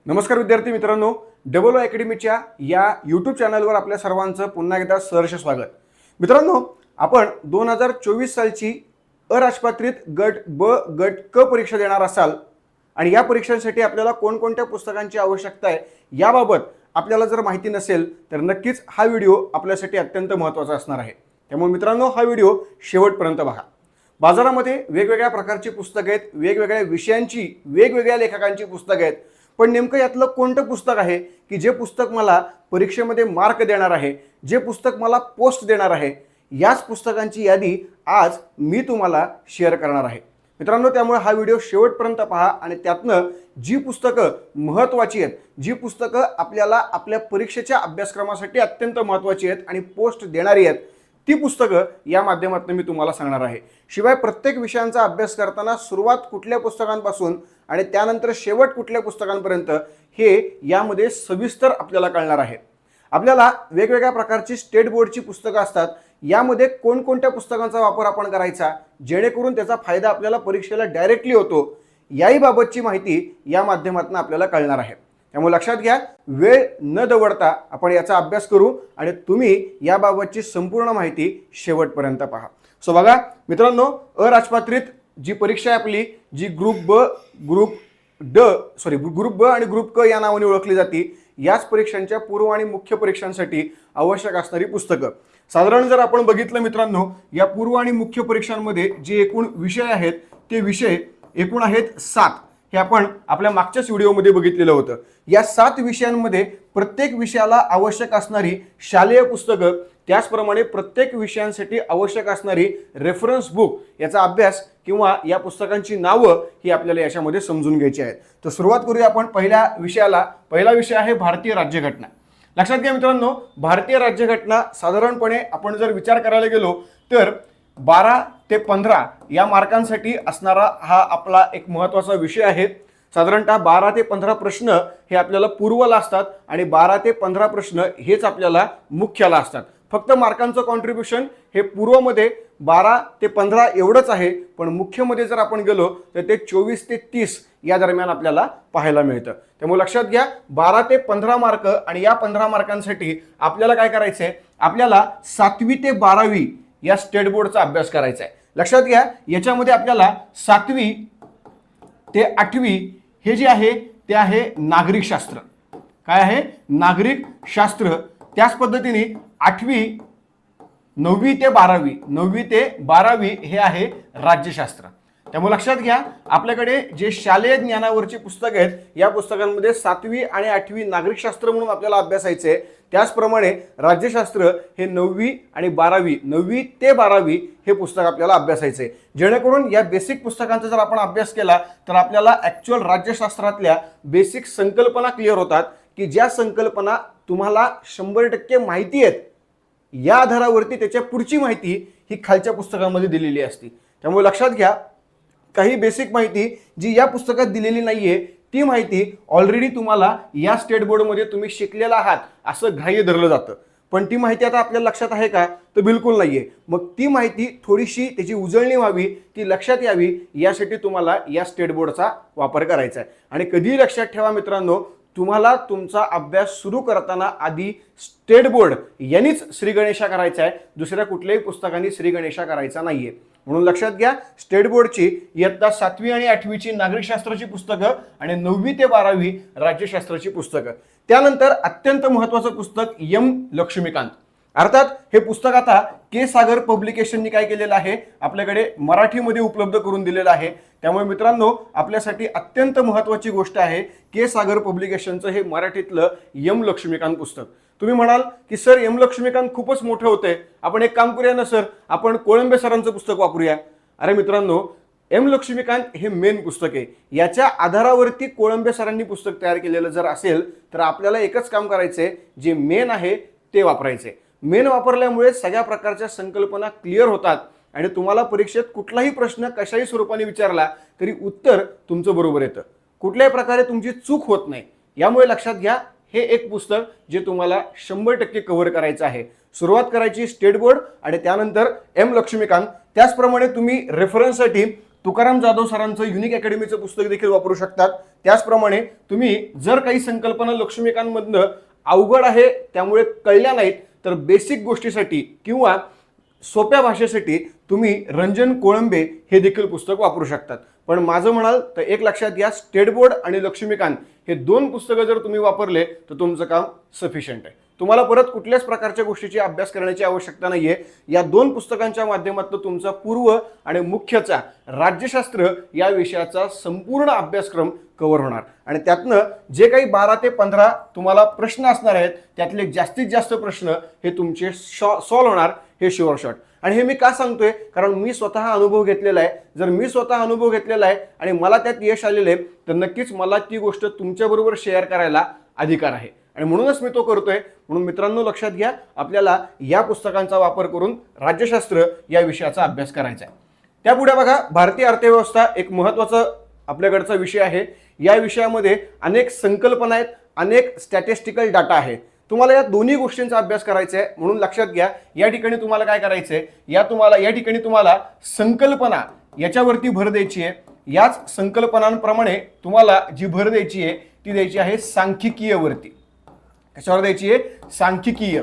नमस्कार विद्यार्थी मित्रांनो, डबल ओ अकॅडमीच्या या यूट्यूब चॅनलवर आपल्या सर्वांचं पुन्हा एकदा सहर्ष स्वागत. मित्रांनो, आपण 2024 सालची अराजपत्रित गट ब गट क परीक्षा देणार असाल आणि या परीक्षांसाठी आपल्याला कोणकोणत्या पुस्तकांची आवश्यकता आहे याबाबत आपल्याला जर माहिती नसेल तर नक्कीच हा व्हिडिओ आपल्यासाठी अत्यंत महत्त्वाचा असणार आहे. त्यामुळे मित्रांनो, हा व्हिडिओ शेवटपर्यंत बघा. बाजारामध्ये वेगवेगळ्या प्रकारची पुस्तकं आहेत, वेगवेगळ्या विषयांची, वेगवेगळ्या लेखकांची पुस्तकं आहेत. पण नेमकं यातलं कोणतं पुस्तक आहे की जे पुस्तक मला परीक्षेमध्ये मार्क देणार आहे, जे पुस्तक मला पोस्ट देणार आहे, याच पुस्तकांची यादी आज मी तुम्हाला शेअर करणार आहे. मित्रांनो, त्यामुळे हा व्हिडिओ शेवटपर्यंत पहा आणि त्यातनं जी पुस्तकं महत्त्वाची आहेत, जी पुस्तकं आपल्याला आपल्या परीक्षेच्या अभ्यासक्रमासाठी अत्यंत महत्त्वाची आहेत आणि पोस्ट देणारी आहेत, ती पुस्तकं या माध्यमातून मी तुम्हाला सांगणार आहे. शिवाय प्रत्येक विषयांचा अभ्यास करताना सुरुवात कुठल्या पुस्तकांपासून आणि त्यानंतर शेवट कुठल्या पुस्तकांपर्यंत हे यामध्ये सविस्तर आपल्याला कळणार आहे. आपल्याला वेगवेगळ्या प्रकारची स्टेट बोर्डची पुस्तकं असतात. यामध्ये कोणकोणत्या पुस्तकांचा वापर आपण करायचा जेणेकरून त्याचा फायदा आपल्याला परीक्षेला डायरेक्टली होतो, याही बाबतची माहिती या माध्यमातून आपल्याला कळणार आहे. त्यामुळे लक्षात घ्या, वेळ न दवडता आपण याचा अभ्यास करू आणि तुम्ही याबाबतची संपूर्ण माहिती शेवटपर्यंत पहा. सो बघा मित्रांनो, अराजपत्रित जी परीक्षा आहे आपली, जी ग्रुप ब आणि ग्रुप क या नावाने ओळखली जाते, याच परीक्षांच्या पूर्व आणि मुख्य परीक्षांसाठी आवश्यक असणारी पुस्तकं. साधारण जर आपण बघितलं मित्रांनो, या पूर्व आणि मुख्य परीक्षांमध्ये जे एकूण विषय आहेत ते विषय एकूण आहेत 7. हे आपण आपल्या मागच्याच व्हिडिओमध्ये बघितलेलं होतं. या 7 विषयांमध्ये प्रत्येक विषयाला आवश्यक असणारी शालेय पुस्तकं, त्याचप्रमाणे प्रत्येक विषयांसाठी आवश्यक असणारी रेफरन्स बुक, याचा अभ्यास किंवा या पुस्तकांची नावं ही आपल्याला याच्यामध्ये समजून घ्यायची आहेत. तर सुरुवात करूया आपण पहिल्या विषयाला. पहिला विषय आहे भारतीय राज्यघटना. लक्षात घ्या मित्रांनो, भारतीय राज्यघटना साधारणपणे आपण जर विचार करायला गेलो तर 12 ते 15 या मार्कांसाठी असणारा हा आपला एक महत्त्वाचा विषय आहे. साधारणतः 12 ते 15 प्रश्न हे आपल्याला पूर्वला असतात आणि 12 ते 15 प्रश्न हेच आपल्याला मुख्याला असतात. फक्त मार्कांचं कॉन्ट्रीब्युशन हे पूर्वमध्ये 12 ते 15 एवढंच आहे, पण मुख्यमध्ये जर आपण गेलो तर ते 24 ते 30 या दरम्यान आपल्याला पाहायला मिळतं. त्यामुळे लक्षात घ्या, 12 ते 15 मार्क आणि या 15 मार्कांसाठी आपल्याला काय करायचं आहे, आपल्याला 7वी ते 12वी या स्टेट बोर्डचा अभ्यास करायचा आहे. लक्षात घ्या, याच्यामध्ये आपल्याला 7वी ते 8वी हे जे आहे ते आहे नागरिक शास्त्र. काय आहे? नागरिक शास्त्र. त्याच पद्धतीने 8वी 9वी ते 12वी हे आहे राज्यशास्त्र. त्यामुळे लक्षात घ्या, आपल्याकडे जे शालेय ज्ञानावरची पुस्तकं आहेत, या पुस्तकांमध्ये 7वी आणि 8वी नागरिकशास्त्र म्हणून आपल्याला अभ्यासायचे आहे. त्याचप्रमाणे राज्यशास्त्र हे 9वी आणि 12वी 9वी ते 12वी हे पुस्तक आपल्याला अभ्यासायचे. जेणेकरून या बेसिक पुस्तकांचा जर आपण अभ्यास केला तर आपल्याला ॲक्च्युअल राज्यशास्त्रातल्या बेसिक संकल्पना क्लिअर होतात, की ज्या संकल्पना तुम्हाला 100% माहिती आहेत, या आधारावरती त्याच्या पुढची माहिती ही खालच्या पुस्तकामध्ये दिलेली असते. त्यामुळे लक्षात घ्या, काही बेसिक माहिती जी या पुस्तकात दिलेली नाहीये, ती माहिती ऑलरेडी तुम्हाला या स्टेट बोर्डमध्ये तुम्ही शिकलेला आहात असं ग्राह्य धरलं जातं. पण ती माहिती आता आपल्या लक्षात आहे का? तर बिलकुल नाहीये. मग ती माहिती थोडीशी त्याची उजळणी व्हावी, ती लक्षात यावी, यासाठी तुम्हाला या स्टेट बोर्डचा वापर करायचा आहे. आणि कधीही लक्षात ठेवा मित्रांनो, तुम्हाला तुमचा अभ्यास सुरू करताना आधी स्टेट बोर्ड यांनीच श्री गणेशा करायचा आहे, दुसऱ्या कुठल्याही पुस्तकांनी श्री गणेशा करायचा नाहीये. म्हणून लक्षात घ्या, स्टेट बोर्डची इयत्ता 7वी आणि 8वीची नागरिकशास्त्राची पुस्तकं आणि 9वी ते 12वी राज्यशास्त्राची पुस्तकं. त्यानंतर अत्यंत महत्त्वाचं पुस्तक एम लक्ष्मीकांत. अर्थात हे पुस्तक आता के सागर पब्लिकेशननी काय केलेलं आहे, आपल्याकडे मराठीमध्ये उपलब्ध करून दिलेलं आहे. त्यामुळे मित्रांनो, आपल्यासाठी अत्यंत महत्त्वाची गोष्ट आहे के सागर पब्लिकेशनचं हे मराठीतलं एम लक्ष्मीकांत पुस्तक. तुम्ही म्हणाल की सर, एम लक्ष्मीकांत खूपच मोठं होतंय, आपण एक काम करूया ना सर, आपण कोळंबे सरांचं पुस्तक वापरूया. अरे मित्रांनो, एम लक्ष्मीकांत हे मेन पुस्तक आहे. याच्या आधारावरती कोळंबे सरांनी पुस्तक तयार केलेलं जर असेल तर आपल्याला एकच काम करायचंय, जे मेन आहे ते वापरायचे. मेन वापरल्यामुळे सगळ्या प्रकारच्या संकल्पना क्लिअर होतात आणि तुम्हाला परीक्षेत कुठलाही प्रश्न कशाही स्वरूपाने विचारला तरी उत्तर तुमचं बरोबर येतं. कुठल्याही प्रकारे तुमची चूक होत नाही. यामुळे लक्षात घ्या, हे एक पुस्तक जे तुम्हाला 100% कव्हर करायचं आहे. सुरुवात करायची स्टेट बोर्ड आणि त्यानंतर एम लक्ष्मीकांत. त्याचप्रमाणे तुम्ही रेफरन्ससाठी तुकाराम जाधव सरांचं युनिक अकॅडमीचं पुस्तक देखील वापरू शकतात। त्याचप्रमाणे तुम्ही जर काही संकल्पना लक्ष्मीकांतमधनं अवघड आहे त्यामुळे कळल्या नाहीत तर बेसिक गोष्टीसाठी किंवा सोप्या भाषेसाठी तुम्ही रंजन कोळंबे हे देखील पुस्तक वापरू शकतात। पण माझं म्हणाल तर एक लक्षात घ्या, स्टेट बोर्ड आणि लक्ष्मीकांत हे दोन पुस्तकं जर तुम्ही वापरले तर तुमचं काम सफिशियंट आहे। तुम्हाला परत कुठल्याच प्रकारच्या गोष्टीची अभ्यास करण्याची आवश्यकता नाहीये। या दोन पुस्तकांच्या माध्यमातून तुमचा पूर्व आणि मुख्यचा राज्यशास्त्र या विषयाचा संपूर्ण अभ्यासक्रम कव्हर होणार आणि त्यातनं जे काही 12 ते 15 तुम्हाला प्रश्न असणार आहेत त्यातले जास्तीत जास्त प्रश्न हे तुमचे सॉल्व्ह होणार, हे शुअर शॉट। आणि हे मी का सांगतोय, कारण मी स्वतः अनुभव घेतलेला आहे। जर मी स्वतः अनुभव घेतलेला आहे आणि मला त्यात यश आलेले आहे तर नक्कीच मला ती गोष्ट तुमच्याबरोबर शेअर करायला अधिकार आहे आणि म्हणूनच मी तो करतोय। म्हणून मित्रांनो लक्षात घ्या, आपल्याला या पुस्तकांचा वापर करून राज्यशास्त्र या विषयाचा अभ्यास करायचा आहे। त्यापुढे बघा, भारतीय अर्थव्यवस्था एक महत्त्वाचा आपल्याकडचा विषय आहे। या विषयामध्ये अनेक संकल्पना आहेत, अनेक स्टॅटिस्टिकल डाटा आहे। तुम्हाला या दोन्ही गोष्टींचा अभ्यास करायचा आहे। म्हणून लक्षात घ्या, या ठिकाणी तुम्हाला काय करायचं आहे, या ठिकाणी तुम्हाला संकल्पना याच्यावरती भर द्यायची आहे। याच संकल्पनांप्रमाणे तुम्हाला जी भर द्यायची आहे ती द्यायची आहे सांख्यिकीयवरती। कशावर द्यायची आहे? सांख्यिकीय।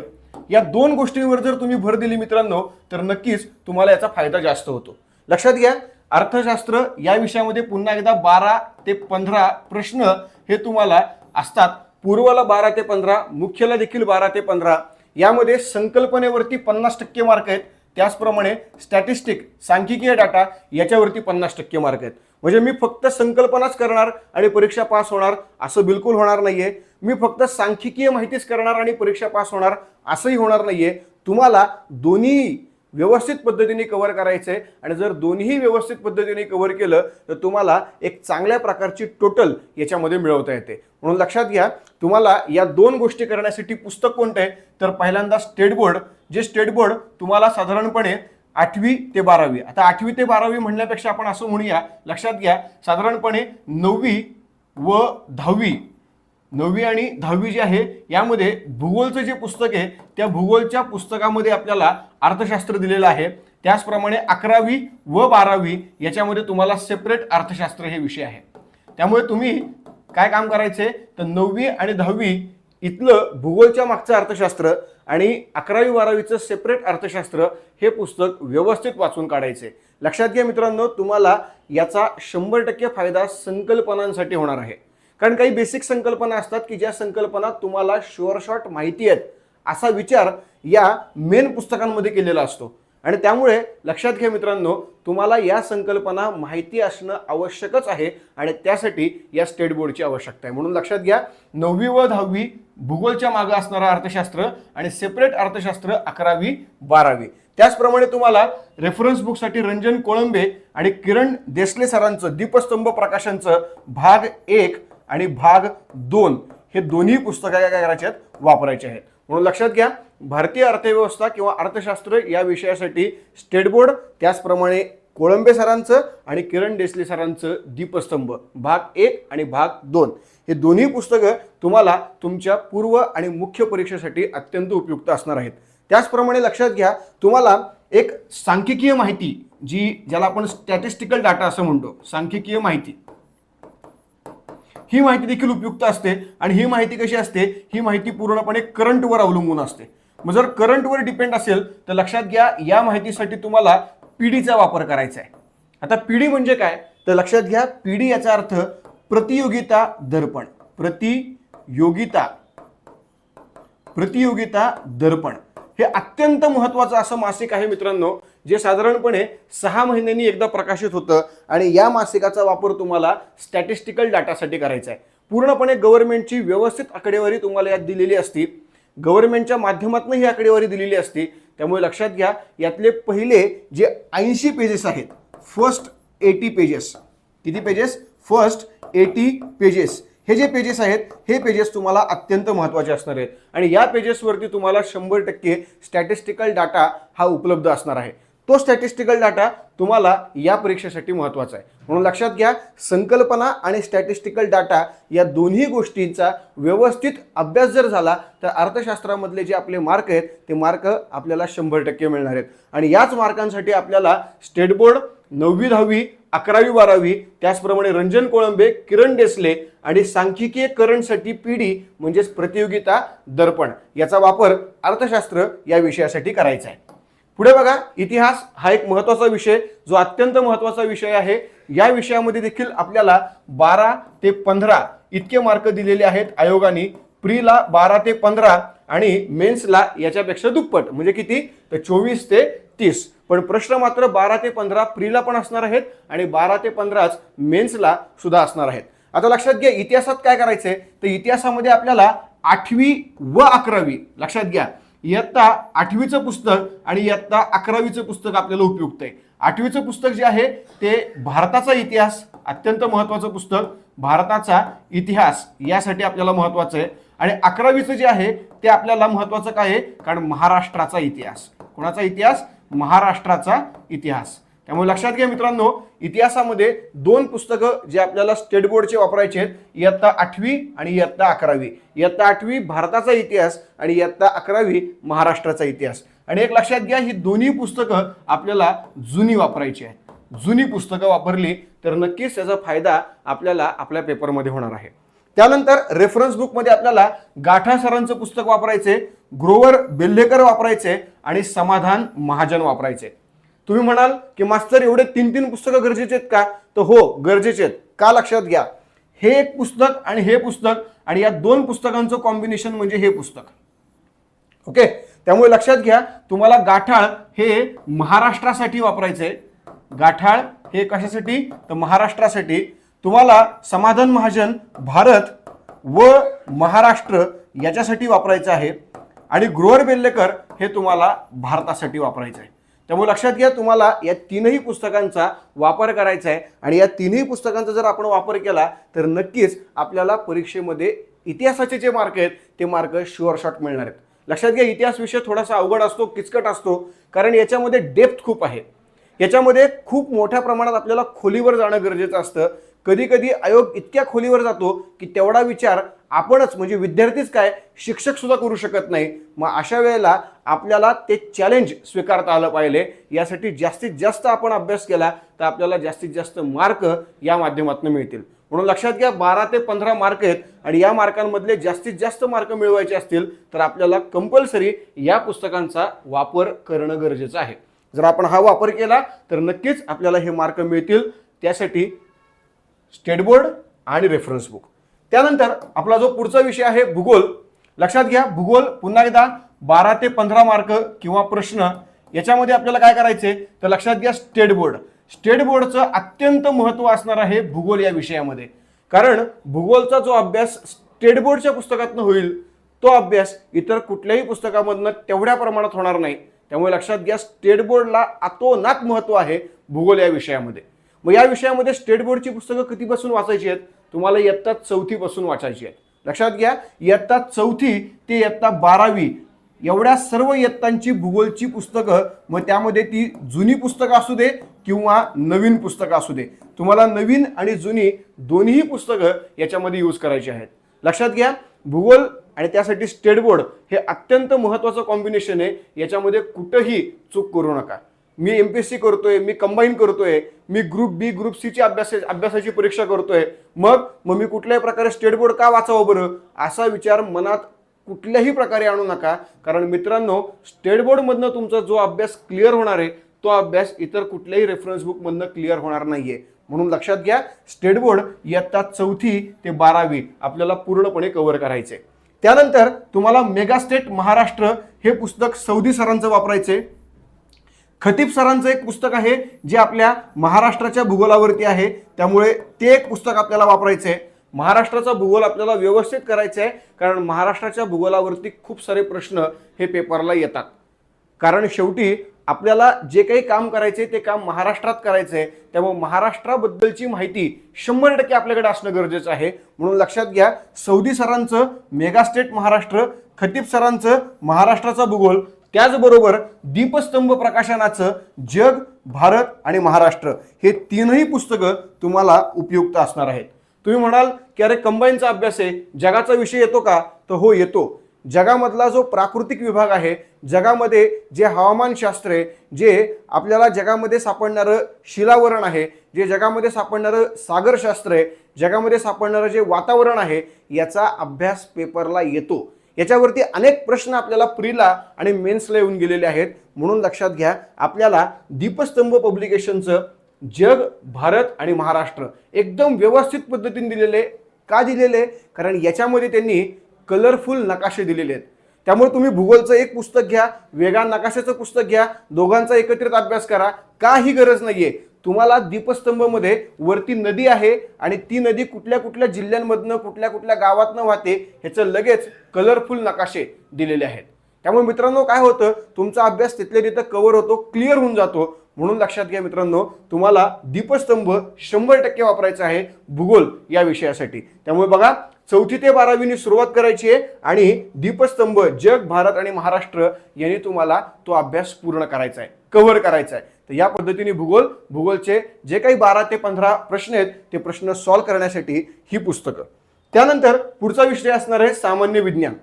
या दोन गोष्टींवर जर तुम्ही भर दिली मित्रांनो तर नक्कीच तुम्हाला याचा फायदा जास्त होतो। लक्षात घ्या, अर्थशास्त्र या विषयामध्ये पुन्हा एकदा 12 ते 15 प्रश्न हे तुम्हाला असतात। पूर्वाला 12 ते 15, मुख्यला देखील 12 ते 15। यामध्ये संकल्पनेवरती 50% मार्क आहेत। त्याचप्रमाणे स्टॅटिस्टिक सांख्यिकीय डाटा याच्यावरती 50% मार्क आहेत। म्हणजे मी फक्त संकल्पनाच करणार आणि परीक्षा पास होणार असं बिलकुल होणार नाहीये। मी फक्त सांख्यिकीय माहितीच करणार आणि परीक्षा पास होणार असंही होणार नाहीये। तुम्हाला दोन्ही व्यवस्थित पद्धतीने कव्हर करायचं आहे आणि जर दोन्ही व्यवस्थित पद्धतीने कव्हर केलं तर तुम्हाला एक चांगल्या प्रकारची टोटल याच्यामध्ये मिळवता येते। म्हणून लक्षात घ्या, तुम्हाला या दोन गोष्टी करण्यासाठी पुस्तक कोणतं आहे तर पहिल्यांदा स्टेट बोर्ड, जे स्टेट बोर्ड तुम्हाला साधारणपणे 8वी ते 12वी, आता 8वी ते 12वी म्हणण्यापेक्षा आपण असं म्हणूया, लक्षात घ्या साधारणपणे 9वी व 10वी, 9वी आणि 10वी जे आहे यामध्ये भूगोलचं जे पुस्तक आहे त्या भूगोलच्या पुस्तकामध्ये आपल्याला अर्थशास्त्र दिलेलं आहे। त्याचप्रमाणे 11वी व 12वी याच्यामध्ये तुम्हाला सेपरेट अर्थशास्त्र हे विषय आहे। त्यामुळे तुम्ही काय काम करायचे तर 9वी आणि 10वी इथलं भूगोलच्या मागचं अर्थशास्त्र आणि 11वी 12वीचं सेपरेट अर्थशास्त्र हे पुस्तक व्यवस्थित वाचून काढायचे। लक्षात घ्या मित्रांनो, तुम्हाला याचा 100% फायदा संकल्पनांसाठी होणार आहे। कारण काही बेसिक संकल्पना असतात की ज्या संकल्पना तुम्हाला शुअर शॉट माहिती आहेत असा विचार या मेन पुस्तकांमध्ये केलेला असतो आणि त्यामुळे लक्षात घ्या मित्रांनो, तुम्हाला या संकल्पना माहिती असणं आवश्यकच आहे आणि त्यासाठी या स्टेट बोर्डची आवश्यकता आहे। म्हणून लक्षात घ्या, 9वी व 10वी भूगोलच्या मागे असणारं अर्थशास्त्र आणि सेपरेट अर्थशास्त्र 11वी 12वी। त्याचप्रमाणे तुम्हाला रेफरन्स बुकसाठी रंजन कोळंबे आणि किरण देसले सरांचं दीपस्तंभ प्रकाशनचं भाग 1 आणि भाग 2 हे दोन्ही पुस्तकं काय करायचे आहेत, वापरायचे आहेत। म्हणून लक्षात घ्या, भारतीय अर्थव्यवस्था किंवा अर्थशास्त्र या विषयासाठी स्टेट बोर्ड, त्याचप्रमाणे कोळंबे सरांचं आणि किरण देसले सरांचं दीपस्तंभ भाग 1 आणि भाग 2 हे दोन्ही पुस्तकं तुम्हाला तुमच्या पूर्व आणि मुख्य परीक्षेसाठी अत्यंत उपयुक्त असणार आहेत। त्याचप्रमाणे लक्षात घ्या, तुम्हाला एक सांख्यिकीय माहिती ज्याला आपण स्टॅटिस्टिकल डाटा असं म्हणतो, सांख्यिकीय माहिती, ही माहिती देखील उपयुक्त असते आणि ही माहिती कशी असते, ही माहिती पूर्णपणे करंटवर अवलंबून असते। मग जर करंटवर डिपेंड असेल तर लक्षात घ्या, या माहितीसाठी तुम्हाला पीडीचा वापर करायचा आहे। आता पीडी म्हणजे काय तर लक्षात घ्या, पीडी याचा अर्थ प्रतियोगिता दर्पण, प्रतियोगिता दर्पण हे अत्यंत महत्त्वाचं असं मासिक आहे मित्रांनो, जे साधारणपणे 6 महिन्यांनी एकदा प्रकाशित होतं आणि या मासिकाचा वापर तुम्हाला स्टॅटिस्टिकल डाटासाठी करायचा आहे। पूर्णपणे गव्हर्नमेंटची व्यवस्थित आकडेवारी तुम्हाला यात दिलेली असती, गव्हर्नमेंटच्या माध्यमातून ही आकडेवारी दिलेली असते। त्यामुळे लक्षात घ्या, यातले पहिले जे 80 पेजेस आहेत, फर्स्ट 80 पेजेस, किती पेजेस, फर्स्ट 80 पेजेस, हे जे पेजेस आहेत हे पेजेस तुम्हाला अत्यंत महत्त्वाचे असणार आहेत आणि या पेजेसवरती तुम्हाला 100% स्टॅटिस्टिकल डाटा हा उपलब्ध असणार आहे। तो स्टॅटिस्टिकल डाटा तुम्हाला या परीक्षेसाठी महत्त्वाचा आहे। म्हणून लक्षात घ्या, संकल्पना आणि स्टॅटिस्टिकल डाटा या दोन्ही गोष्टींचा व्यवस्थित अभ्यास जर झाला तर अर्थशास्त्रामधले जे आपले मार्क आहेत ते मार्क आपल्याला 100% मिळणार आहेत आणि याच मार्कांसाठी आपल्याला स्टेट बोर्ड, 9वी 10वी, 11वी 12वी, त्याचप्रमाणे रंजन कोळंबे, किरण डेसले आणि सांख्यिकीय करंटसाठी पीडी म्हणजेच प्रतियोगिता दर्पण याचा वापर अर्थशास्त्र या विषयासाठी करायचा आहे. पुढे बघा, इतिहास हा एक महत्त्वाचा विषय, जो अत्यंत महत्त्वाचा विषय आहे. या विषयामध्ये देखील आपल्याला 12 ते 15 इतके मार्क दिलेले आहेत आयोगाने. प्रीला 12 ते 15 आणि मेन्सला याच्यापेक्षा दुप्पट, म्हणजे किती, तर 24 ते 30. पण प्रश्न मात्र 12 ते 15 प्रीला पण असणार आहेत आणि 12 ते 15च मेन्सला सुद्धा असणार आहेत. आता लक्षात घ्या, इतिहासात काय करायचंय, तर इतिहासामध्ये आपल्याला 8वी व 11वी, लक्षात घ्या, इयत्ता 8वीचं पुस्तक आणि इयत्ता 11वीचं पुस्तक आपल्याला उपयुक्त आहे. 8वीचं पुस्तक जे आहे ते भारताचा इतिहास, अत्यंत महत्त्वाचं पुस्तक, भारताचा इतिहास यासाठी आपल्याला महत्त्वाचं आहे. आणि 11वीचं जे आहे ते आपल्याला महत्त्वाचं काय आहे, कारण महाराष्ट्राचा इतिहास. कोणाचा इतिहास, महाराष्ट्राचा इतिहास. त्यामुळे लक्षात घ्या मित्रांनो, इतिहासामध्ये 2 पुस्तकं जे आपल्याला स्टेट बोर्डचे वापरायचे आहेत, इयत्ता 8वी आणि इयत्ता 11वी. इयत्ता 8वी भारताचा इतिहास आणि इयत्ता 11वी महाराष्ट्राचा इतिहास. आणि एक लक्षात घ्या, ही दोन्ही पुस्तकं आपल्याला जुनी वापरायची आहेत. जुनी पुस्तकं वापरली तर नक्कीच त्याचा फायदा आपल्याला आपल्या पेपरमध्ये होणार आहे. त्यानंतर रेफरन्स बुकमध्ये आपल्याला गाठा सरांचं पुस्तक वापरायचे, ग्रोवर बेल्लेकर वापरायचे आणि समाधान महाजन वापरायचे. तुम्ही म्हणाल की मास्तर एवढे 3 पुस्तकं गरजेचे आहेत का, तर हो, गरजेचे आहेत. का, लक्षात घ्या, हे एक पुस्तक आणि हे पुस्तक आणि या 2 पुस्तकांचं कॉम्बिनेशन म्हणजे हे पुस्तक. ओके, त्यामुळे लक्षात घ्या, तुम्हाला गाठाळ हे महाराष्ट्रासाठी वापरायचे. गाठाळ हे कशासाठी, तर महाराष्ट्रासाठी. तुम्हाला समाधान महाजन भारत व महाराष्ट्र याच्यासाठी वापरायचं आहे आणि ग्रोवर बेल्लेकर हे तुम्हाला भारतासाठी वापरायचं आहे. त्यामुळे लक्षात घ्या, तुम्हाला या 3ही पुस्तकांचा वापर करायचा आहे आणि या 3ही पुस्तकांचा जर आपण वापर केला तर नक्कीच आपल्याला परीक्षेमध्ये इतिहासाचे जे मार्क आहेत ते मार्क शुअर शॉट मिळणार आहेत. लक्षात घ्या, इतिहास विषय थोडासा अवघड असतो, किचकट असतो, कारण याच्यामध्ये डेप्थ खूप आहे. याच्यामध्ये खूप मोठ्या प्रमाणात आपल्याला खोलीवर जाणं गरजेचं असतं. कधी कधी आयोग इतक्या खोलीवर जातो की तेवढा विचार आपणच, म्हणजे विद्यार्थीच काय, शिक्षक सुद्धा करू शकत नाही. मग अशा वेळेला आपल्याला ते चॅलेंज स्वीकारता आलं पाहिजे. यासाठी जास्तीत जास्त आपण अभ्यास केला तर आपल्याला जास्तीत जास्त मार्क या माध्यमातून मिळतील. म्हणून लक्षात घ्या, 12 ते 15 मार्क आहेत आणि या मार्कांमधले जास्तीत जास्त मार्क मिळवायचे असतील तर आपल्याला कंपल्सरी या पुस्तकांचा वापर करणं गरजेचं आहे. जर आपण हा वापर केला तर नक्कीच आपल्याला हे मार्क मिळतील. त्यासाठी स्टेट बोर्ड आणि रेफरन्स बुक. त्यानंतर आपला जो पुढचा विषय आहे भूगोल. लक्षात घ्या, भूगोल पुन्हा एकदा 12 ते 15 मार्क किंवा प्रश्न. याच्यामध्ये आपल्याला काय करायचे, तर लक्षात घ्या, स्टेट बोर्ड. स्टेट बोर्डचं अत्यंत महत्त्व असणार आहे भूगोल या विषयामध्ये, कारण भूगोलचा जो अभ्यास स्टेट बोर्डच्या पुस्तकातून होईल तो अभ्यास इतर कुठल्याही पुस्तकामधनं तेवढ्या प्रमाणात होणार नाही. त्यामुळे लक्षात घ्या, स्टेट बोर्डला अतोनात महत्त्व आहे भूगोल या विषयामध्ये. मग या विषयामध्ये स्टेट बोर्डची पुस्तकं कितीपासून वाचायची आहेत, तुम्हाला इयत्ता 4थी पासून वाचायची आहेत. लक्षात घ्या, इयत्ता 4थी ते इयत्ता 12वी एवढ्या सर्व इयत्तांची भूगोलची पुस्तकं, मग त्यामध्ये ती जुनी पुस्तकं असू दे किंवा नवीन पुस्तकं असू दे, तुम्हाला नवीन आणि जुनी दोन्ही पुस्तकं याच्यामध्ये यूज करायची आहेत. लक्षात घ्या, भूगोल आणि त्यासाठी स्टेट बोर्ड हे अत्यंत महत्त्वाचं कॉम्बिनेशन आहे. याच्यामध्ये कुठंही चूक करू नका. मी MPSC करतोय, मी कंबाईन करतोय, मी ग्रुप बी ग्रुप सीची अभ्यासाची परीक्षा करतोय, मग मी कुठल्याही प्रकारे स्टेट बोर्ड का वाचावं बरं, असा विचार मनात कुठल्याही प्रकारे आणू नका. कारण मित्रांनो, स्टेट बोर्डमधनं तुमचा जो अभ्यास क्लिअर होणार आहे तो अभ्यास इतर कुठल्याही रेफरन्स बुकमधनं क्लिअर होणार नाहीये. म्हणून लक्षात घ्या, स्टेट बोर्ड इयत्ता 4थी ते 12वी आपल्याला पूर्णपणे कव्हर करायचे. त्यानंतर तुम्हाला मेगा स्टेट महाराष्ट्र हे पुस्तक सौदी सरांचं वापरायचे. खतीब सरांचं एक पुस्तक आहे जे आपल्या महाराष्ट्राच्या भूगोलावरती आहे, त्यामुळे ते एक पुस्तक आपल्याला वापरायचं आहे. महाराष्ट्राचा भूगोल आपल्याला व्यवस्थित करायचा आहे, कारण महाराष्ट्राच्या भूगोलावरती खूप सारे प्रश्न हे पेपरला येतात. कारण शेवटी आपल्याला जे काही काम करायचे ते काम महाराष्ट्रात करायचं आहे, त्यामुळे महाराष्ट्राबद्दलची माहिती 100% आपल्याकडे असणं गरजेचं आहे. म्हणून लक्षात घ्या, सौदी सरांचं मेगा स्टेट महाराष्ट्र, खतीब सरांचं महाराष्ट्राचा भूगोल, त्याचबरोबर दीपस्तंभ प्रकाशनाचं जग, भारत आणि महाराष्ट्र हे 3ही पुस्तकं तुम्हाला उपयुक्त असणार आहेत. तुम्ही म्हणाल की अरे कंबाईनचा अभ्यास आहे, जगाचा विषय येतो का, तर हो येतो. जगामधला जो प्राकृतिक विभाग आहे, जगामध्ये जे हवामानशास्त्र आहे, जे आपल्याला जगामध्ये सापडणारं शिलावरण आहे, जे जगामध्ये सापडणारं सागरशास्त्र आहे, जगामध्ये सापडणारं जे वातावरण आहे, याचा अभ्यास पेपरला येतो. याच्यावरती अनेक प्रश्न आपल्याला प्रीला आणि मेन्सला येऊन गेलेले आहेत. म्हणून लक्षात घ्या, आपल्याला दीपस्तंभ पब्लिकेशनचं जग, भारत आणि महाराष्ट्र एकदम व्यवस्थित पद्धतीने दिलेले. का दिलेले? कारण याच्यामध्ये त्यांनी कलरफुल नकाशे दिलेले आहेत. त्यामुळे तुम्ही भूगोलचं एक पुस्तक घ्या, वेगळा नकाशाचं पुस्तक घ्या, दोघांचा एकत्रित अभ्यास करा, काही गरज नाहीये. तुम्हाला दीपस्तंभमध्ये वरती नदी आहे आणि ती नदी कुठल्या कुठल्या जिल्ह्यांमधनं, कुठल्या कुठल्या गावातनं वाहते, ह्याचं लगेच कलरफुल नकाशे दिलेले आहेत. त्यामुळे मित्रांनो काय होतं, तुमचा अभ्यास तिथल्या तिथं कव्हर होतो, क्लिअर होऊन जातो. म्हणून लक्षात घ्या मित्रांनो, तुम्हाला दीपस्तंभ 100% वापरायचा आहे भूगोल या विषयासाठी. त्यामुळे बघा, 4थी ते 12वीनी सुरुवात करायची आहे आणि दीपस्तंभ, जग, भारत आणि महाराष्ट्र यांनी तुम्हाला तो अभ्यास पूर्ण करायचा आहे, कव्हर करायचा आहे. तर या पद्धतीने भूगोलचे जे काही 12 ते 15 प्रश्न आहेत ते प्रश्न सॉल्व्ह करण्यासाठी ही पुस्तकं. त्यानंतर पुढचा विषय असणार आहे सामान्य विज्ञान.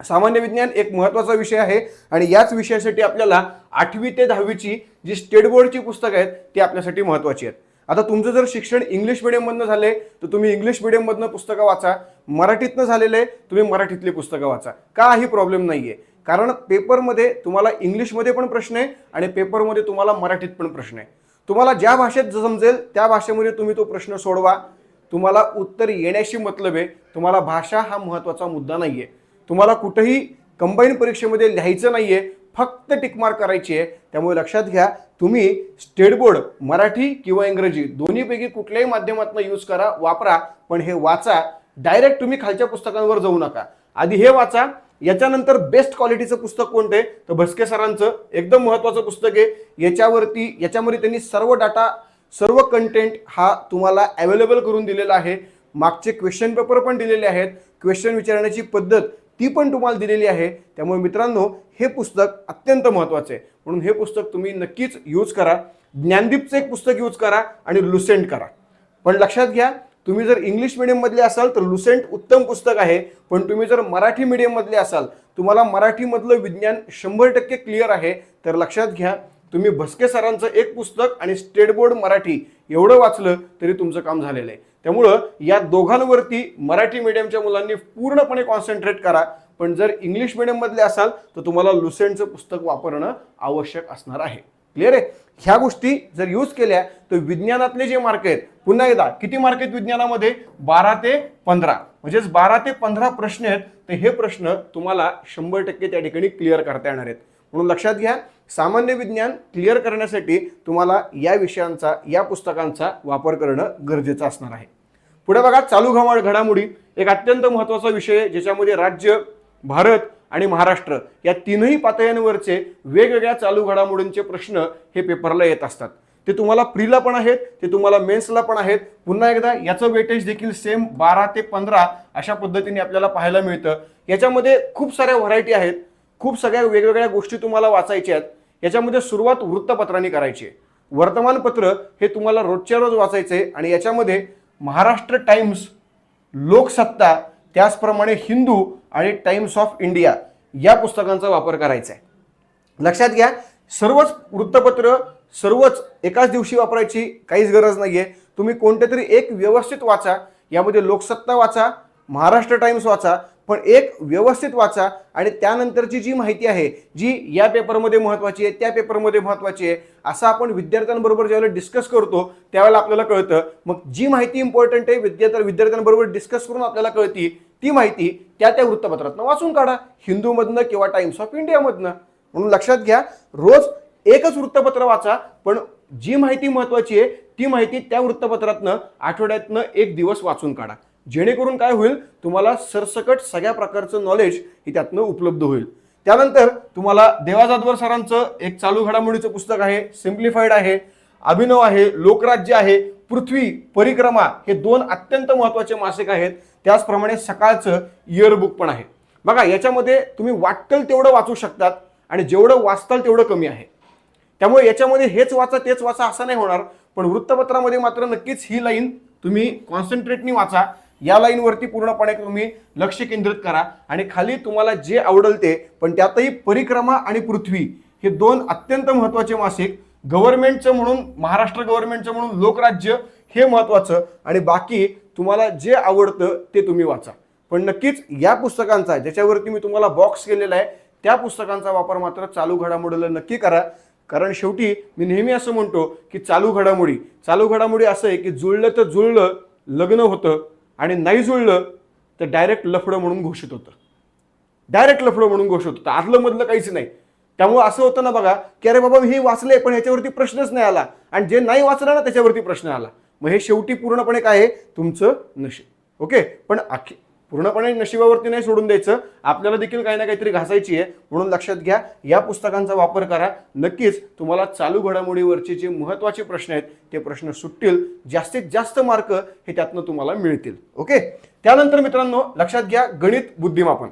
सामान्य विज्ञान एक महत्त्वाचा विषय आहे आणि याच विषयासाठी आपल्याला 8वी ते 10वीची जी स्टेट बोर्डची पुस्तकं आहेत ती आपल्यासाठी महत्त्वाची आहेत. आता तुमचं जर शिक्षण इंग्लिश मिडियममधनं झाले तर तुम्ही इंग्लिश मिडियममधनं पुस्तकं वाचा, मराठीतनं झालेले तुम्ही मराठीतली पुस्तकं वाचा, काही प्रॉब्लेम नाहीये. कारण पेपरमध्ये तुम्हाला इंग्लिशमध्ये पण प्रश्न आहे आणि पेपरमध्ये तुम्हाला मराठीत पण प्रश्न आहे. तुम्हाला ज्या भाषेत समजेल त्या भाषेमध्ये तुम्ही तो प्रश्न सोडवा. तुम्हाला उत्तर येण्याशी मतलब आहे, तुम्हाला भाषा हा महत्त्वाचा मुद्दा नाहीये. तुम्हाला कुठेही कंबाईन परीक्षेमध्ये लिहायचं नाहीये, फक्त टिकमार्क करायची आहे. त्यामुळे लक्षात घ्या, तुम्ही स्टेट बोर्ड मराठी किंवा इंग्रजी दोन्हीपैकी कुठल्याही माध्यमातून यूज करा, वापरा, पण हे वाचा. डायरेक्ट तुम्ही खालच्या पुस्तकांवर जाऊ नका, आधी हे वाचा. याच्यानंतर बेस्ट क्वालिटीचं पुस्तक कोणतं आहे तर भस्के सरांचं एकदम महत्त्वाचं पुस्तक आहे. याच्यामध्ये त्यांनी सर्व डाटा, सर्व कंटेंट हा तुम्हाला अवेलेबल करून दिलेला आहे. मागचे क्वेश्चन पेपर पण दिलेले आहेत, क्वेश्चन विचारण्याची पद्धत ती पण तुम्हाला दिलेली आहे. त्यामुळे मित्रांनो हे पुस्तक अत्यंत महत्त्वाचं आहे, म्हणून हे पुस्तक तुम्ही नक्कीच यूज करा. ज्ञानदीपचं एक पुस्तक यूज करा आणि लुसेंट करा. पण लक्षात घ्या, तुम्ही जर इंग्लिश मिडियममधले असाल तर लुसेंट उत्तम पुस्तक आहे, पण तुम्ही जर मराठी मिडियममधले असाल, तुम्हाला मराठीमधलं विज्ञान 100% क्लिअर आहे, तर लक्षात घ्या, तुम्ही भस्के सरांचं एक पुस्तक आणि स्टेट बोर्ड मराठी एवढं वाचलं तरी तुमचं काम झालेलं आहे. त्यामुळं या दोघांवरती मराठी मीडियमच्या मुलांनी पूर्णपणे कॉन्सन्ट्रेट करा. पण जर इंग्लिश मिडियममधले असाल तर तुम्हाला लुसेंटचं पुस्तक वापरणं आवश्यक असणार आहे. क्लिअर आहे? ह्या गोष्टी जर यूज केल्या तर विज्ञानातले जे मार्क आहेत, पुन्हा एकदा किती मार्क आहेत विज्ञानामध्ये? 12 ते 15. म्हणजेच 12 ते 15 प्रश्न आहेत, तर हे प्रश्न तुम्हाला 100% त्या ठिकाणी क्लिअर करता येणार आहेत. म्हणून लक्षात घ्या, सामान्य विज्ञान क्लिअर करण्यासाठी तुम्हाला या विषयांचा, या पुस्तकांचा वापर करणं गरजेचं असणार आहे. पुढे बघा, चालू घडामोडी एक अत्यंत महत्त्वाचा विषय आहे, ज्याच्यामध्ये राज्य, भारत आणि महाराष्ट्र या तीनही पातळ्यांवरचे वेगवेगळ्या चालू घडामोडींचे प्रश्न हे पेपरला येत असतात. ते तुम्हाला प्रीला पण आहेत, ते तुम्हाला मेन्सला पण आहेत. पुन्हा एकदा याचं वेटेज देखील सेम 12 ते 15 अशा पद्धतीने आपल्याला पाहायला मिळतं. याच्यामध्ये खूप साऱ्या व्हरायटी आहेत, खूप सगळ्या वेगवेगळ्या गोष्टी तुम्हाला वाचायच्या आहेत. याच्यामध्ये सुरुवात वृत्तपत्रांनी करायची आहे. वर्तमानपत्र हे तुम्हाला रोजच्या रोज वाचायचं आहे आणि याच्यामध्ये महाराष्ट्र टाइम्स, लोकसत्ता, त्याचप्रमाणे हिंदू आणि टाइम्स ऑफ इंडिया या पुस्तकांचा वापर करायचा आहे. लक्षात घ्या, सर्वच वृत्तपत्र सर्वच एकाच दिवशी वापरायची काहीच गरज नाहीये. तुम्ही कोणते तरी एक व्यवस्थित वाचा. यामध्ये लोकसत्ता वाचा, महाराष्ट्र टाइम्स वाचा, पण एक व्यवस्थित वाचा आणि त्यानंतरची जी माहिती आहे, जी या पेपरमध्ये महत्त्वाची आहे, त्या पेपरमध्ये महत्त्वाची आहे, असं आपण विद्यार्थ्यांबरोबर ज्यावेळेला डिस्कस करतो त्यावेळेला आपल्याला कळतं. मग जी माहिती इम्पॉर्टंट आहे विद्यार्थ्यांबरोबर डिस्कस करून आपल्याला कळती, ती माहिती त्या वृत्तपत्रातनं वाचून काढा, हिंदूमधनं किंवा टाइम्स ऑफ इंडियामधनं. म्हणून लक्षात घ्या, रोज एकच वृत्तपत्र वाचा, पण जी माहिती महत्त्वाची आहे ती माहिती त्या वृत्तपत्रातनं आठवड्यातनं एक दिवस वाचून काढा. जेणेकरून काय होईल, तुम्हाला सरसकट सगळ्या प्रकारचं नॉलेज ही त्यातनं उपलब्ध होईल. त्यानंतर तुम्हाला देवा जाधवर सरांचं एक चालू घडामोडीचं पुस्तक आहे, सिम्प्लिफाईड आहे, अभिनव आहे, लोकराज्य आहे, पृथ्वी परिक्रमा हे 2 अत्यंत महत्त्वाचे मासिक आहेत. त्याचप्रमाणे सकाळचं इयरबुक पण आहे. बघा, याच्यामध्ये तुम्ही वाटेल तेवढं वाचू शकतात आणि जेवढं वाचताल तेवढं कमी आहे. त्यामुळे याच्यामध्ये हेच वाचा असं नाही होणार, पण वृत्तपत्रामध्ये मात्र नक्कीच ही लाईन तुम्ही कॉन्सन्ट्रेटनी वाचा. या लाईनवरती पूर्णपणे तुम्ही लक्ष केंद्रित करा आणि खाली तुम्हाला जे आवडेल ते, पण त्यातही परिक्रमा आणि पृथ्वी हे दोन अत्यंत महत्त्वाचे मासिक, गव्हर्नमेंटचं म्हणून, महाराष्ट्र गव्हर्नमेंटचं म्हणून लोकराज्य हे महत्त्वाचं, आणि बाकी तुम्हाला जे आवडतं ते तुम्ही वाचा. पण नक्कीच या पुस्तकांचा, ज्याच्यावरती मी तुम्हाला बॉक्स केलेला आहे, त्या पुस्तकांचा वापर मात्र चालू घडामोडीला नक्की करा. कारण शेवटी मी नेहमी असं म्हणतो की चालू घडामोडी असं आहे की जुळलं तर जुळलं, लग्न होतं, आणि नाही जुळलं तर डायरेक्ट लफडं म्हणून घोषित होतं. आदलं मधलं काहीच नाही. त्यामुळे असं होतं ना बघा की अरे बाबा हे वाचले पण ह्याच्यावरती प्रश्नच नाही आला, आणि जे नाही वाचलं ना त्याच्यावरती प्रश्न आला. मग हे शेवटी पूर्णपणे काय आहे, तुमचं नशीब. ओके, पण पूर्णपणे नशिबावरती नाही सोडून द्यायचं, आपल्याला देखील काही ना काहीतरी घासायची आहे. म्हणून लक्षात घ्या, या पुस्तकांचा वापर करा. नक्कीच तुम्हाला चालू घडामोडीवरचे जे महत्त्वाचे प्रश्न आहेत ते प्रश्न सुटतील, जास्तीत जास्त मार्क हे त्यातनं तुम्हाला मिळतील. ओके, त्यानंतर मित्रांनो लक्षात घ्या, गणित बुद्धिमापन.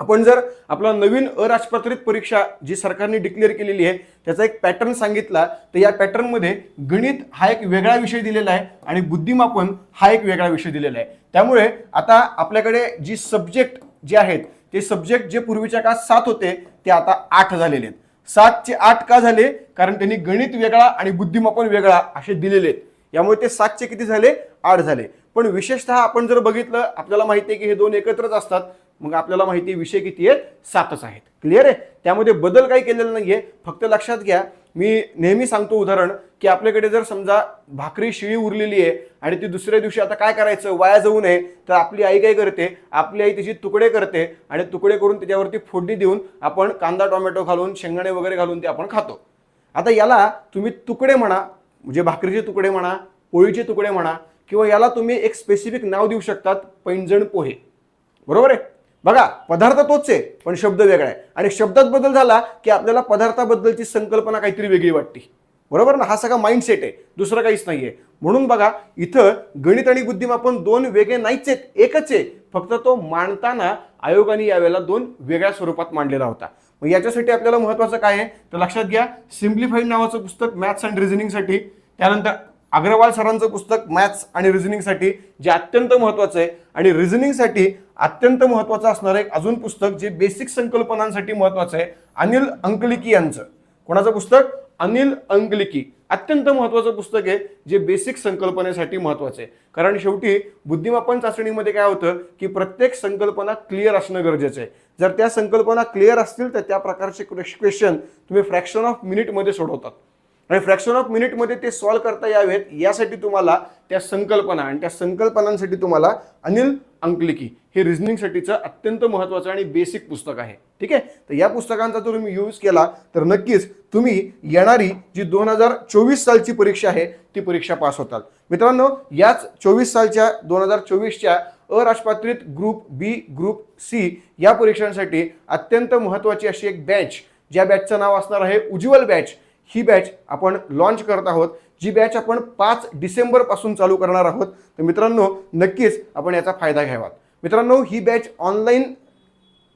आपण जर आपला नवीन अराजपत्रित परीक्षा जी सरकारने डिक्लेअर केलेली आहे त्याचा एक पॅटर्न सांगितला, तर या पॅटर्नमध्ये गणित हा एक वेगळा विषय दिलेला आहे आणि बुद्धिमापन हा एक वेगळा विषय दिलेला आहे. त्यामुळे आता आपल्याकडे जी सब्जेक्ट जे आहेत ते सब्जेक्ट जे पूर्वीच्या काळात 7 होते ते आता 8 झालेले आहेत. 7 चे 8 का झाले? कारण त्यांनी गणित वेगळा आणि बुद्धिमापन वेगळा असे दिलेले आहेत. यामुळे ते 7 चे किती झाले? 8 झाले. पण विशेषतः आपण जर बघितलं, आपल्याला माहिती आहे की हे दोन एकत्रच असतात, मग आपल्याला माहिती आहे विषय किती आहेत? 7च आहेत. क्लिअर आहे? त्यामध्ये बदल काही केलेला नाहीये. फक्त लक्षात घ्या, मी नेहमी सांगतो उदाहरण की आपल्याकडे जर समजा भाकरी शिळी उरलेली आहे आणि ती दुसऱ्या दिवशी आता काय करायचं, वाया जाऊ नये, तर आपली आई काय करते, आपली आई त्याची तुकडे करते आणि तुकडे करून त्याच्यावरती फोडणी देऊन आपण कांदा टोमॅटो घालून शेंगदाणे वगैरे घालून ते आपण खातो. आता याला तुम्ही तुकडे म्हणा, म्हणजे भाकरीचे तुकडे म्हणा, पोळीचे तुकडे म्हणा, किंवा याला तुम्ही एक स्पेसिफिक नाव देऊ शकतात, पैंजण पोहे. बरोबर आहे? बघा, पदार्थ तोच आहे पण शब्द वेगळा आहे, आणि शब्दात बदल झाला की आपल्याला पदार्थाबद्दलची संकल्पना काहीतरी वेगळी वाटते. बरोबर ना? हा सगळा माइंडसेट आहे, दुसरं काहीच नाहीये. म्हणून बघा, इथं गणित आणि बुद्धिमापन दोन वेगळे नाहीच आहेत, एकच आहे. फक्त तो मांडताना आयोगाने यावेळेला दोन वेगळ्या स्वरूपात मांडलेला होता. मग याच्यासाठी आपल्याला महत्त्वाचं काय आहे तर लक्षात घ्या, सिम्प्लिफाईड नावाचं पुस्तक मॅथ्स अँड रिझनिंगसाठी, त्यानंतर अग्रवाल सरांचं पुस्तक मॅथ्स आणि रिझनिंगसाठी जे अत्यंत महत्त्वाचं आहे, आणि रिझनिंगसाठी अत्यंत महत्त्वाचं असणारं एक अजून पुस्तक जे बेसिक संकल्पनांसाठी महत्त्वाचं आहे, अनिल अंकलिकी यांचं. कोणाचं पुस्तक? अनिल अंकलिकी. अत्यंत महत्त्वाचं पुस्तक आहे जे बेसिक संकल्पनेसाठी महत्त्वाचं आहे. कारण शेवटी बुद्धिमापन चाचणीमध्ये काय होतं की प्रत्येक संकल्पना क्लिअर असणं गरजेचं आहे. जर त्या संकल्पना क्लिअर असतील तर त्या प्रकारचे क्वेश्चन तुम्ही फ्रॅक्शन ऑफ मिनिटमध्ये सोडवतात, आणि फ्रॅक्शन ऑफ मिनिटमध्ये ते सॉल्व्ह करता यावेत यासाठी तुम्हाला त्या संकल्पना, आणि त्या संकल्पनांसाठी तुम्हाला अनिल अंकलिकी हे रिझनिंगसाठीचं अत्यंत महत्त्वाचं आणि बेसिक पुस्तक आहे. ठीक आहे, तर या पुस्तकांचा जर तुम्ही यूज केला तर नक्कीच तुम्ही येणारी जी 2024 सालची परीक्षा आहे ती परीक्षा पास होताल. मित्रांनो, याच 2024च्या अराजपत्रित ग्रुप बी, ग्रुप सी या परीक्षांसाठी अत्यंत महत्त्वाची अशी एक बॅच, ज्या बॅचचं नाव असणार आहे उज्ज्वल बॅच. ही बॅच आपण लॉन्च करत आहोत, जी बॅच आपण 5 डिसेंबर पासून चालू करणार आहोत. तर मित्रांनो, नक्कीच आपण याचा फायदा घ्यावा. मित्रांनो, ही बॅच ऑनलाईन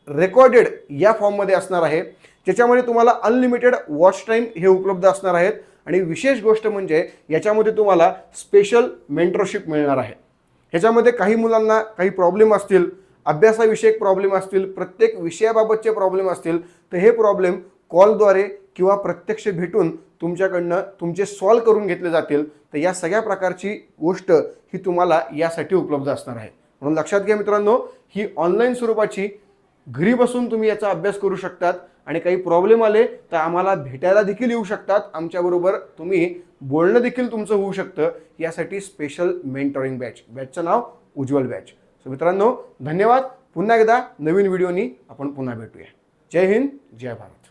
रेकॉर्डेड या फॉर्ममध्ये असणार आहे, ज्याच्यामध्ये तुम्हाला अनलिमिटेड वॉच टाईम हे उपलब्ध असणार आहेत, आणि विशेष गोष्ट म्हणजे याच्यामध्ये तुम्हाला स्पेशल मेंटरशिप मिळणार आहे. ह्याच्यामध्ये काही मुलांना काही प्रॉब्लेम असतील, अभ्यासाविषयक प्रॉब्लेम असतील, प्रत्येक विषयाबाबतचे प्रॉब्लेम असतील, तर हे प्रॉब्लेम कॉलद्वारे किंवा प्रत्यक्ष भेटून तुमच्याकडनं तुमचे सॉल्व्ह करून घेतले जातील. तर या सगळ्या प्रकारची गोष्ट ही तुम्हाला यासाठी उपलब्ध असणार आहे. म्हणून लक्षात घ्या मित्रांनो, ही ऑनलाईन स्वरूपाची, घरी बसून तुम्ही याचा अभ्यास करू शकतात, आणि काही प्रॉब्लेम आले तर आम्हाला भेटायला देखील येऊ शकतात, आमच्याबरोबर तुम्ही बोलणं देखील तुमचं होऊ शकतं. यासाठी स्पेशल मेंटरिंग बॅच, बॅचचं नाव उज्ज्वल बॅच. सो मित्रांनो, धन्यवाद. पुन्हा एकदा नवीन व्हिडिओनी आपण पुन्हा भेटूया. जय हिंद, जय भारत.